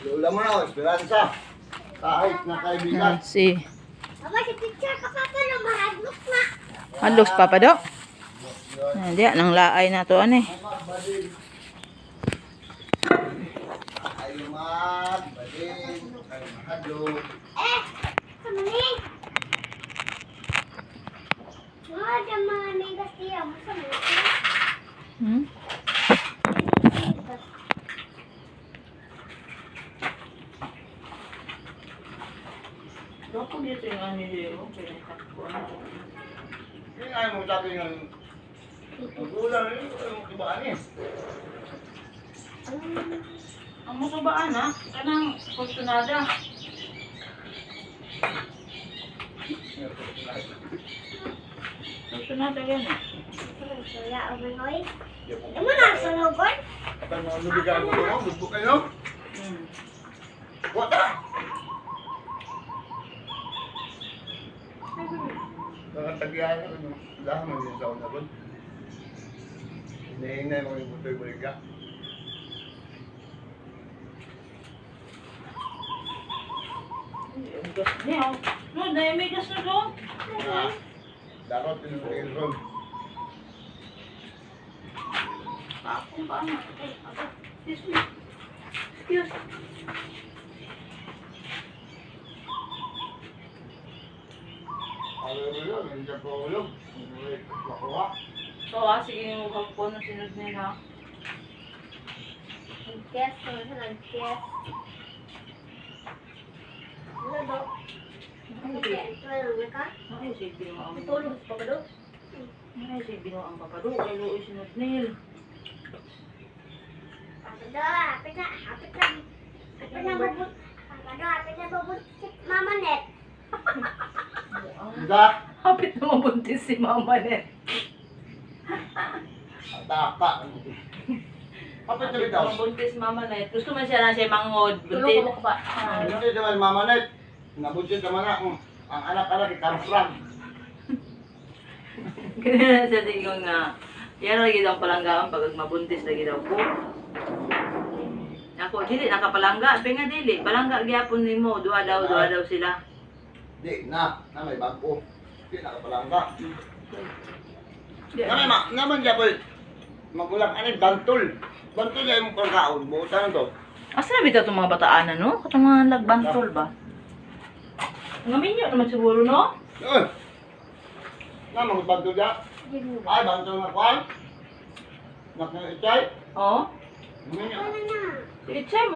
Lula mo na, Esperanza. Kahit na kaibigan. Si Aba, si picture ka pa no, mahadlok na. Halos pa pa do. Diyan nang laay na to ani. Ayaw mag, badin, ayaw mahadlok. Sama ni. Ada mga negas siya, masama ito. Hmm? Ako dito yung ano dito, pinagtakbo ako. Yung ayaw mo sabi ng magulang, yung ibaan eh. Ang masubaan ha, kanang kursunada. Kursunada yan eh. Wala, Obenoy. Ano na, sunugon? Kapag mga lubigan mo ito, busbuk kayo. Wata! Nakatagihan ako nung lahat mo din sa unabon. Hinahinay mo yung butoy-bulig ka. Ang gas niya. No, dahil may gas na doon. Dapat pinunugin ron. Ako ba na? Excuse me. Excuse. Ayaw mo yun, hindi ka pahulog. Hindi ka makuha. So sige mo po na sinod nila. Nag-guess, nag-guess. Ano do? Tulog ka? Ay, sige binuang. Tulog pa ba do? Ay, sige binuang papado. Ay, luoy sinod nil. Hapit na. Hapit na bubut. Hapit na bubut si Mama Net. Hindi ka? Hapit na mabuntis si Mama Net. Ataka. Kapit na bitaw. Mabuntis si Mama Net. Gusto man siya na siya mangod. Buntis. Tulog ba? Hindi naman mamanet. Nabunsin ka man ako. Ang anak-anak ikarusran. Ganyan siya tingong nga. Yan lagi daw palanggaan pag mabuntis lagi daw po. Ako, dili, nakapalangga. Pinga dili. Palangga gyapon nimo. Duha daw sila. Di na may bago. Di nakapalangga. Di, Naman siya po. Magulang anay, bantol. Bantol niya yung pagkaon. Buutan to. asa na bitaw itong mga bataan no? Katong mga lagbantol ba? Ngamin nyo naman siguro no? Yun. Naman bantol niya. Ay, bantol na kwan. Nakang itay. Oo. Ngayon. Ano na? Itchay mo.